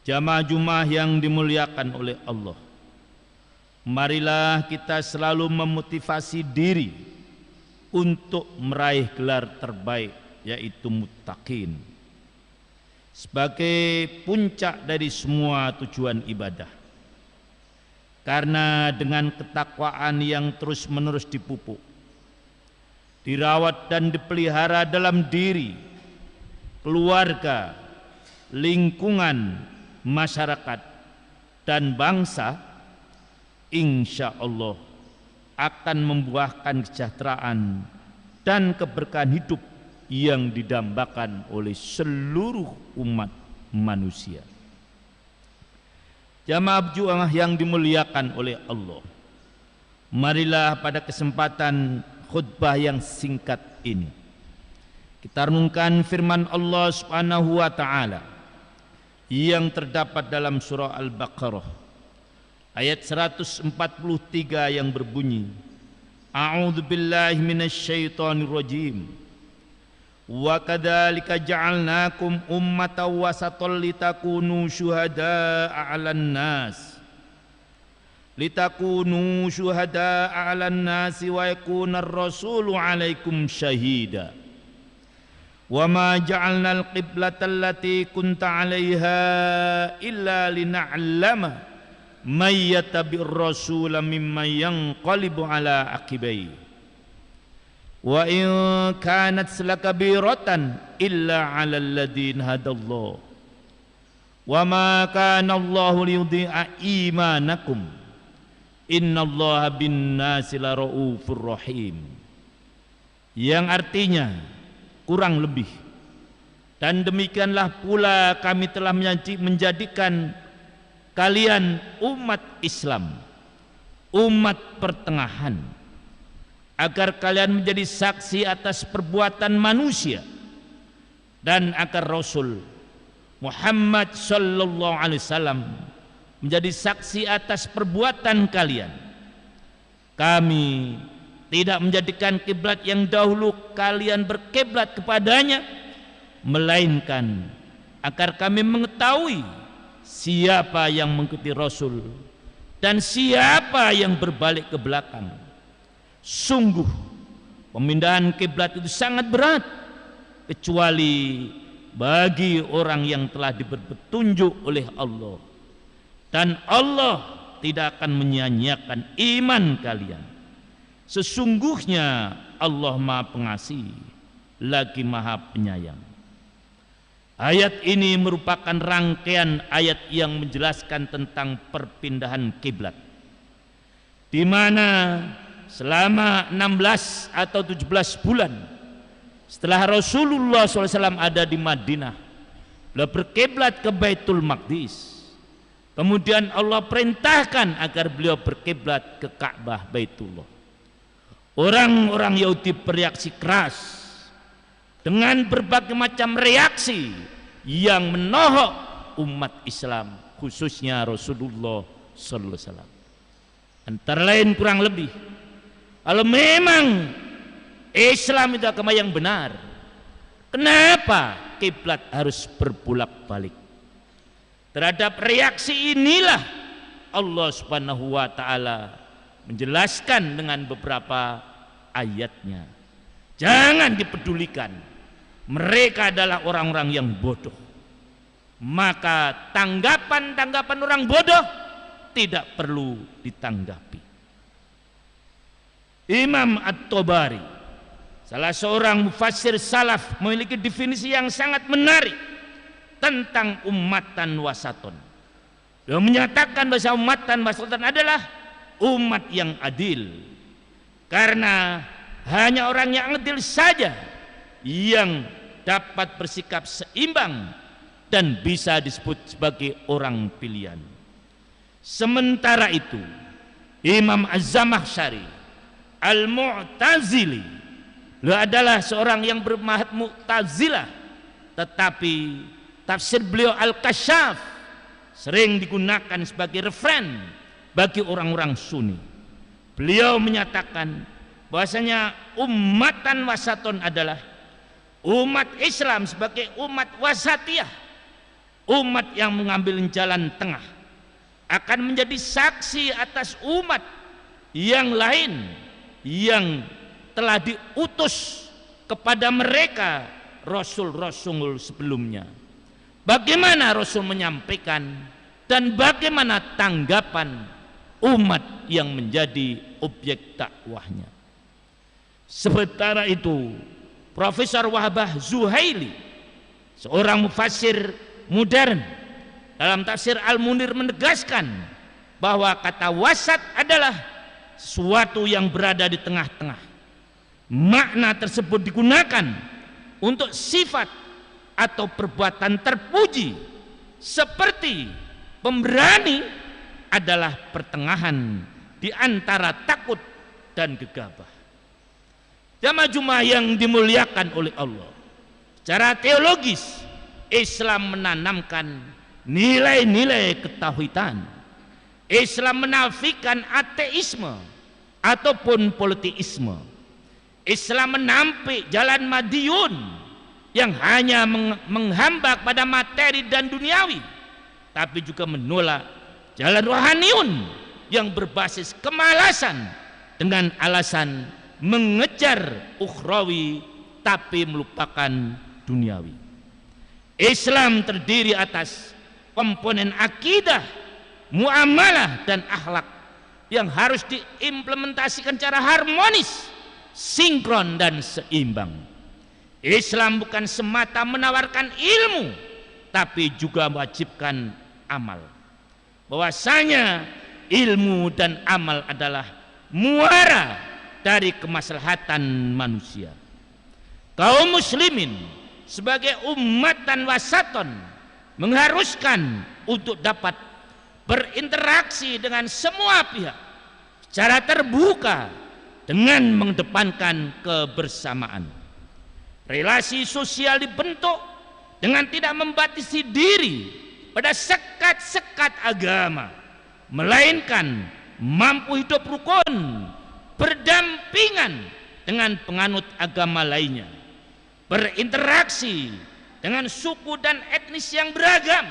Jamaah Jumat yang dimuliakan oleh Allah, marilah kita selalu memotivasi diri untuk meraih gelar terbaik, yaitu muttaqin, sebagai puncak dari semua tujuan ibadah. Karena dengan ketakwaan yang terus-menerus dipupuk, dirawat dan dipelihara dalam diri, keluarga, lingkungan, masyarakat, dan bangsa, insya Allah akan membuahkan kesejahteraan dan keberkahan hidup yang didambakan oleh seluruh umat manusia. Jamaah Jumat yang dimuliakan oleh Allah, marilah pada kesempatan khutbah yang singkat ini kita renungkan firman Allah Subhanahu wa taala yang terdapat dalam surah Al-Baqarah ayat 143 yang berbunyi, A'udzu billahi minasyaitonir rajim. Wa kadzalika ja'alnakum ummatan wasatan litakunu syuhada'a 'alan nas. Litakunu syuhada'a 'alan nasi wa yakunar rasulu 'alaikum syahida. Wa ma ja'alna al-qiblata allati kunta 'alaiha illa lina'lama may yattabi'ir rasula mimman yanqalibu 'ala aqibaihi. Wa in kanat lakabiratan illa 'alal ladzina hadallahu wa ma kana Allahu liyudhi'a imanakum innallaha bin-nasi laraufur rahim, yang artinya kurang lebih, dan demikianlah pula kami telah menjadikan kalian umat Islam, umat pertengahan, agar kalian menjadi saksi atas perbuatan manusia, dan agar Rasul Muhammad sallallahu alaihi wasallam menjadi saksi atas perbuatan kalian. Kami tidak menjadikan kiblat yang dahulu kalian berkiblat kepadanya, melainkan agar kami mengetahui siapa yang mengikuti Rasul dan siapa yang berbalik ke belakang. Sungguh pemindahan kiblat itu sangat berat, kecuali bagi orang yang telah diberi petunjuk oleh Allah, dan Allah tidak akan menyia-nyiakan iman kalian. Sesungguhnya Allah Maha Pengasih lagi Maha Penyayang. Ayat ini merupakan rangkaian ayat yang menjelaskan tentang perpindahan kiblat, di mana selama 16 atau 17 bulan setelah Rasulullah SAW ada di Madinah, beliau berkiblat ke Baitul Maqdis. Kemudian Allah perintahkan agar beliau berkiblat ke Ka'bah Baitullah. Orang-orang Yahudi bereaksi keras dengan berbagai macam reaksi yang menohok umat Islam, khususnya Rasulullah sallallahu alaihi wasallam. Antara lain kurang lebih, kalau memang Islam itu agama yang benar, kenapa kiblat harus berbolak-balik? Terhadap reaksi inilah Allah Subhanahu wa taala menjelaskan dengan beberapa ayatnya. Jangan dipedulikan, mereka adalah orang-orang yang bodoh. Maka tanggapan-tanggapan orang bodoh tidak perlu ditanggapi. Imam At-Tabari, salah seorang mufassir salaf, memiliki definisi yang sangat menarik tentang ummatan wasaton. Dia menyatakan bahwa ummatan wasaton adalah umat yang adil, karena hanya orang yang adil saja yang dapat bersikap seimbang dan bisa disebut sebagai orang pilihan. Sementara itu Imam Az-Zamakhsyari Al-Mu'tazili, beliau adalah seorang yang bermadzhab Mu'tazilah, tetapi tafsir beliau Al-Kasyaf sering digunakan sebagai referen bagi orang-orang Sunni. Beliau menyatakan bahwasanya ummatan wasaton adalah umat Islam sebagai umat wasatiyah, umat yang mengambil jalan tengah akan menjadi saksi atas umat yang lain yang telah diutus kepada mereka rasul-rasul sebelumnya. Bagaimana Rasul menyampaikan dan bagaimana tanggapan umat yang menjadi objek dakwahnya. Sementara itu, Profesor Wahbah Zuhaili, seorang mufassir modern, dalam tafsir Al-Munir menegaskan bahwa kata wasat adalah sesuatu yang berada di tengah-tengah. Makna tersebut digunakan untuk sifat atau perbuatan terpuji, seperti pemberani adalah pertengahan di antara takut dan gegabah. Jamaah Jumat yang dimuliakan oleh Allah, secara teologis Islam menanamkan nilai-nilai ketauhidan. Islam menafikan ateisme ataupun politeisme. Islam menampik jalan madiyun yang hanya menghamba pada materi dan duniawi, tapi juga menolak jalan rohaniun yang berbasis kemalasan dengan alasan mengejar ukhrawi tapi melupakan duniawi. Islam terdiri atas komponen akidah, muamalah dan akhlak yang harus diimplementasikan secara harmonis, sinkron dan seimbang. Islam bukan semata menawarkan ilmu, tapi juga mewajibkan amal. Bahwasanya ilmu dan amal adalah muara dari kemaslahatan manusia. Kaum muslimin sebagai ummatan wasaton mengharuskan untuk dapat berinteraksi dengan semua pihak secara terbuka dengan mengedepankan kebersamaan. Relasi sosial dibentuk dengan tidak membatasi diri pada sekat-sekat agama, melainkan mampu hidup rukun, berdampingan dengan penganut agama lainnya, berinteraksi dengan suku dan etnis yang beragam,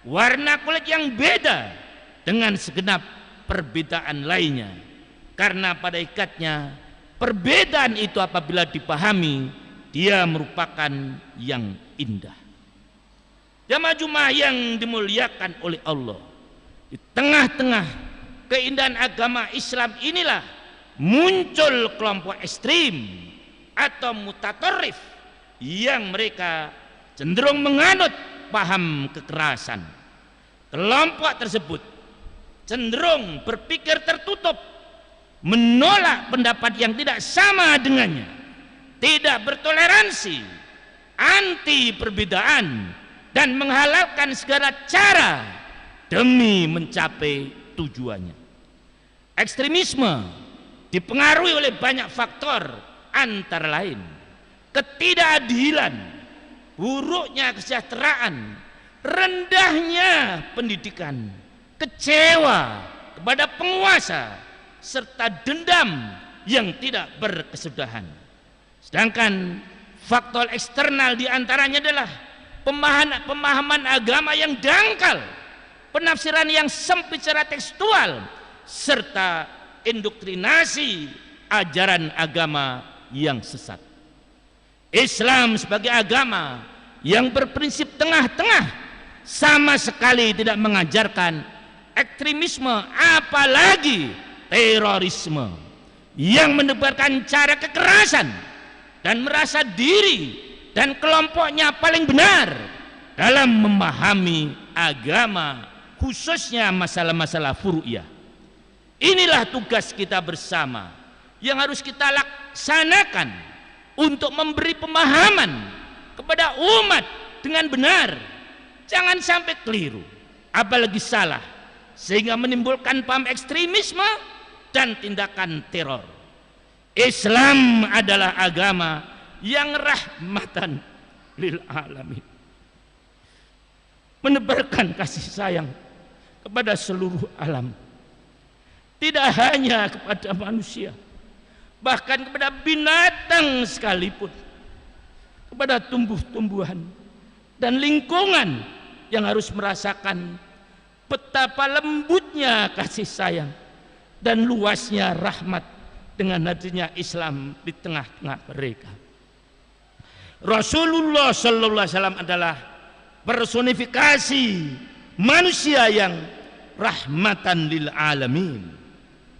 warna kulit yang beda dengan segenap perbedaan lainnya, karena pada ikatnya perbedaan itu apabila dipahami dia merupakan yang indah. Jamaah Jumat yang dimuliakan oleh Allah, di tengah-tengah keindahan agama Islam inilah muncul kelompok ekstrim atau mutatorif yang mereka cenderung menganut paham kekerasan. Kelompok tersebut cenderung berpikir tertutup, menolak pendapat yang tidak sama dengannya, tidak bertoleransi, anti perbedaan, dan menghalalkan segala cara demi mencapai tujuannya. Ekstremisme dipengaruhi oleh banyak faktor, antara lain ketidakadilan, buruknya kesejahteraan, rendahnya pendidikan, kecewa kepada penguasa, serta dendam yang tidak berkesudahan. Sedangkan faktor eksternal diantaranya adalah pemahaman agama yang dangkal, penafsiran yang sempit secara tekstual, serta indoktrinasi ajaran agama yang sesat. Islam sebagai agama yang berprinsip tengah-tengah sama sekali tidak mengajarkan ekstremisme, apalagi terorisme yang menebarkan cara kekerasan dan merasa diri dan kelompoknya paling benar dalam memahami agama, khususnya masalah-masalah furu'iyah. Inilah tugas kita bersama yang harus kita laksanakan untuk memberi pemahaman kepada umat dengan benar. Jangan sampai keliru, apalagi salah, sehingga menimbulkan paham ekstremisme dan tindakan teror. Islam adalah agama yang rahmatan lil alamin, menebarkan kasih sayang kepada seluruh alam, tidak hanya kepada manusia, bahkan kepada binatang sekalipun, kepada tumbuh-tumbuhan dan lingkungan yang harus merasakan betapa lembutnya kasih sayang dan luasnya rahmat dengan hadirnya Islam di tengah-tengah mereka. Rasulullah sallallahu alaihi wasallam adalah personifikasi manusia yang rahmatan lil alamin.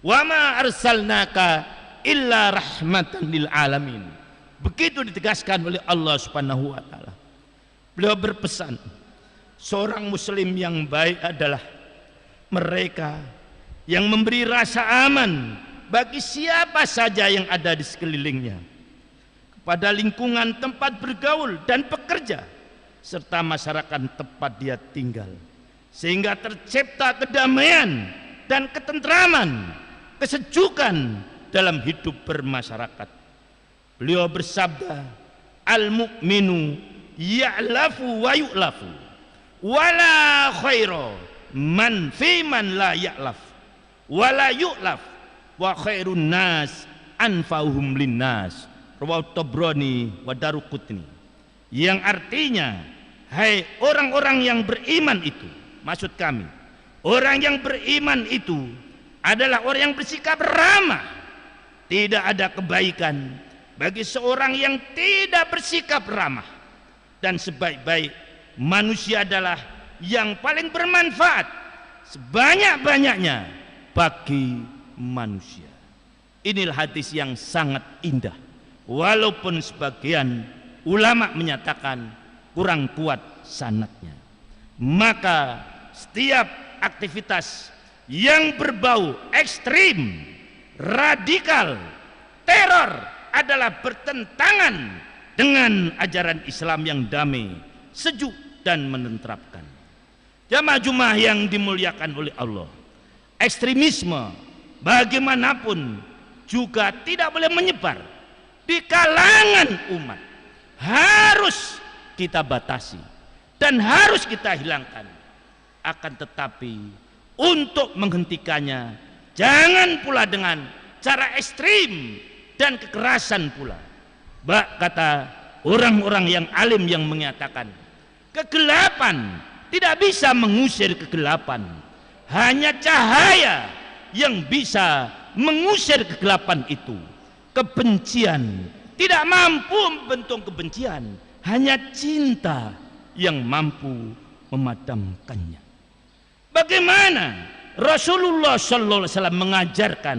Wa ma arsalnaka illa rahmatan lil alamin. Begitu ditegaskan oleh Allah Subhanahu wa taala. Beliau berpesan, seorang muslim yang baik adalah mereka yang memberi rasa aman bagi siapa saja yang ada di sekelilingnya, pada lingkungan tempat bergaul dan bekerja, serta masyarakat tempat dia tinggal, sehingga tercipta kedamaian dan ketentraman, kesejukan dalam hidup bermasyarakat. Beliau bersabda, al-mu'minu ya'lafu wa yu'lafu wala khairu man fi man la ya'laf wala yu'laf wa khairun nas anfa'uhum linnas. Rawahu Tabrani wa Daruqutni. Yang artinya, hai orang-orang yang beriman itu, maksud kami, orang yang beriman itu adalah orang yang bersikap ramah. Tidak ada kebaikan bagi seorang yang tidak bersikap ramah, dan sebaik-baik manusia adalah yang paling bermanfaat sebanyak-banyaknya bagi manusia. Inilah hadis yang sangat indah, walaupun sebagian ulama menyatakan kurang kuat sanadnya. Maka setiap aktivitas yang berbau ekstrim, radikal, teror adalah bertentangan dengan ajaran Islam yang damai, sejuk dan menenteramkan. Jamaah Jumat yang dimuliakan oleh Allah, ekstremisme bagaimanapun juga tidak boleh menyebar di kalangan umat. Harus kita batasi dan harus kita hilangkan. Akan tetapi untuk menghentikannya jangan pula dengan cara ekstrim dan kekerasan pula. Kata orang-orang yang alim yang menyatakan, kegelapan tidak bisa mengusir kegelapan, hanya cahaya yang bisa mengusir kegelapan itu. Kebencian tidak mampu membentuk kebencian, hanya cinta yang mampu memadamkannya. Bagaimana Rasulullah sallallahu alaihi wasallam mengajarkan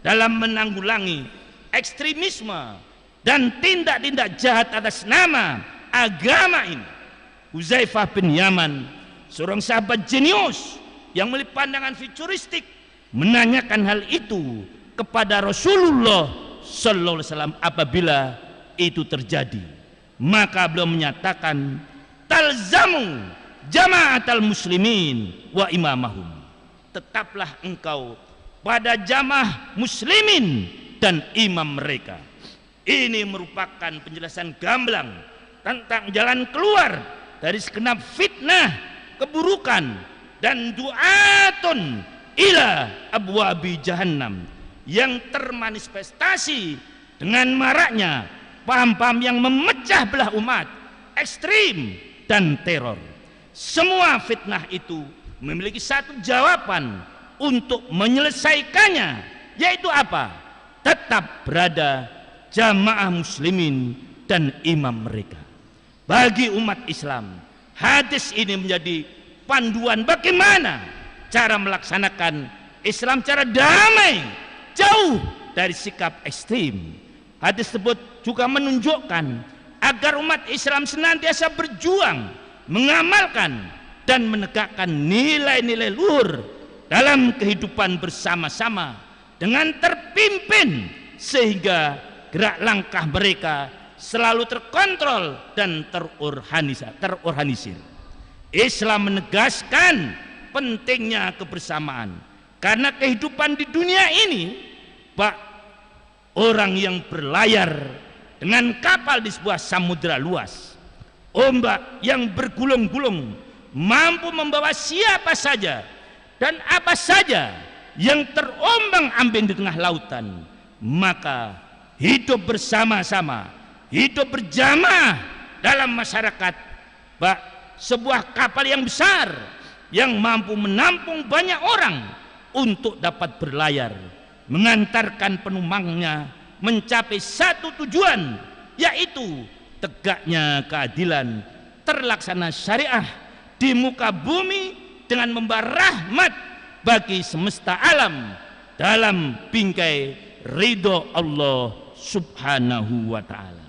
dalam menanggulangi ekstremisme dan tindak-tindak jahat atas nama agama ini? Huzaifah bin Yaman, seorang sahabat jenius yang memiliki pandangan futuristik, menanyakan hal itu kepada Rasulullah sallallahu alaihi wasallam apabila itu terjadi. Maka beliau menyatakan, talzamu jama'atal muslimin wa imamahum. Tetaplah engkau pada jamaah muslimin dan imam mereka. Ini merupakan penjelasan gamblang tentang jalan keluar dari segenap fitnah, keburukan, dan du'atun ila abwabi jahannam yang termanifestasi dengan maraknya paham-paham yang memecah belah umat, ekstrim dan teror. Semua fitnah itu memiliki satu jawaban untuk menyelesaikannya, yaitu apa? Tetap berada jamaah muslimin dan imam mereka. Bagi umat Islam, hadis ini menjadi panduan bagaimana cara melaksanakan Islam secara damai, jauh dari sikap ekstrim. Hadis tersebut juga menunjukkan agar umat Islam senantiasa berjuang mengamalkan dan menegakkan nilai-nilai luhur dalam kehidupan bersama-sama dengan terpimpin, sehingga gerak langkah mereka selalu terkontrol dan terorganisir. Islam menegaskan pentingnya kebersamaan, karena kehidupan di dunia ini, orang yang berlayar dengan kapal di sebuah samudera luas, ombak yang bergulung-gulung mampu membawa siapa saja dan apa saja yang terombang-ambing di tengah lautan. Maka hidup bersama-sama, hidup berjamaah dalam masyarakat sebuah kapal yang besar yang mampu menampung banyak orang untuk dapat berlayar, mengantarkan penumpangnya mencapai satu tujuan, yaitu tegaknya keadilan, terlaksana syariah di muka bumi dengan membawa rahmat bagi semesta alam dalam bingkai ridho Allah subhanahu wa ta'ala.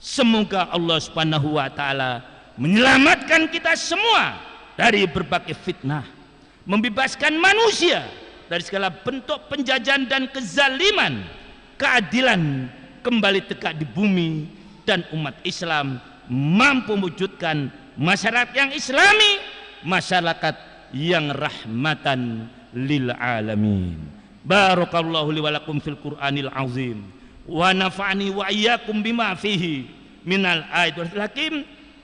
Semoga Allah subhanahu wa ta'ala menyelamatkan kita semua dari berbagai fitnah, membebaskan manusia dari segala bentuk penjajahan dan kezaliman, keadilan kembali tegak di bumi, dan umat Islam mampu mewujudkan masyarakat yang islami, masyarakat yang rahmatan lil alamin. Barakallahu li wa lakum fil Qur'anil azim wa nafa'ani wa iyyakum bima fihi minal ayatil hakim.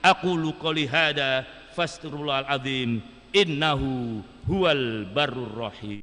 Aqulu qouli hada fastaghfirullahal azim innahu huwal barrur rahim.